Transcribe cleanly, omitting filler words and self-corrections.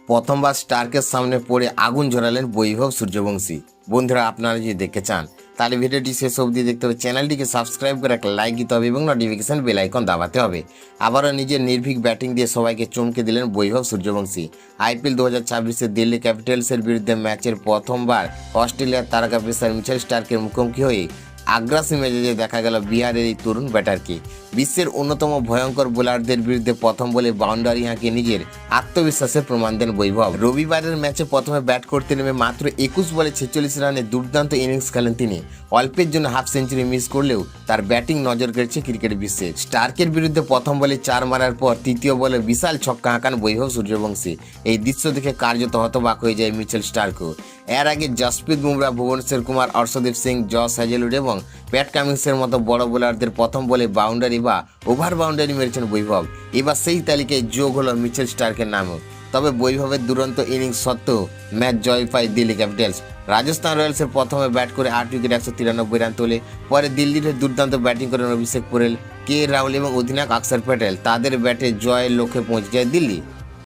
প্রথমবার স্টার্কের সামনে পড়ে আগুন ঝরালেন বৈভব সূর্যবংশী। বন্ধুরা, আপনারা যদি দেখতে চান তাহলে ভিডিওটি শেষ অবধি দেখতে হবে। চ্যানেলটিকে সাবস্ক্রাইব করে একটা লাইক দিতে হবে এবং নোটিফিকেশন বেল আইকন দাবাতে হবে। আবারও নিজের নির্ভীক ব্যাটিং দিয়ে সবাইকে চমকে দিলেন বৈভব সূর্যবংশী। আইপিএল 2026-এ দিল্লি ক্যাপিটালসের বিরুদ্ধে ম্যাচের প্রথমবার অস্ট্রেলিয়ার তারকা পেসার মিচেল স্টার্কের মুখোমুখি হয়ে আগ্রাসী মেজাজে দেখা গেল বিহারের এই তরুণ ব্যাটারকে। বিশ্বের অন্যতম ভয়ঙ্কর বোলারদের বিরুদ্ধে প্রথম বলে বাউন্ডারি হাঁকিয়ে নিজের আত্মবিশ্বাসের প্রমাণ দেন বৈভব। রবিবারের ম্যাচে প্রথমে ব্যাট করতে নেমে মাত্র 21 বলে 46 রানে দুর্দান্ত ইনিংস খেলেন তিনি। অল্পের জন্য হাফ সেঞ্চুরি মিস করলেও তার ব্যাটিং নজর কেড়েছে ক্রিকেট বিশ্বে। স্টার্কের বিরুদ্ধে প্রথম বলে 4 মারার পর তৃতীয় বলে বিশাল ছক্কা হাঁকান বৈভব সূর্যবংশী। এই দৃশ্য দেখে কার্যত হতবাক হয়ে যায় মিচেল স্টার্কও। এর আগে জসপ্রীত বুমরা, ভুবনেশ্বর কুমার, অর্শদীপ সিং, জস হ্যাজেলউড এবং প্যাট কামিন্সের মতো বড় বোলারদের প্রথম বলে বাউন্ডারি বা ওভার বাউন্ডারি মেরেছেন বৈভব। এবার সেই তালিকায় যোগ হলো মিচেল স্টার্কের নামও। তবে বৈভবের দুরন্ত ইনিংস সত্ত্বেও ম্যাচ জয় পায় দিল্লি ক্যাপিটালস। রাজস্থান রয়্যালসের প্রথমে ব্যাট করে 8 উইকেট 193 রান তোলে। পরে দিল্লির হয়ে দুর্দান্ত ব্যাটিং করেন অভিষেক পোরেল, কে রাহুল এবং অধিনায়ক অক্ষর প্যাটেল। তাদের ব্যাটে জয়ের লক্ষ্যে পৌঁছে যায় দিল্লি।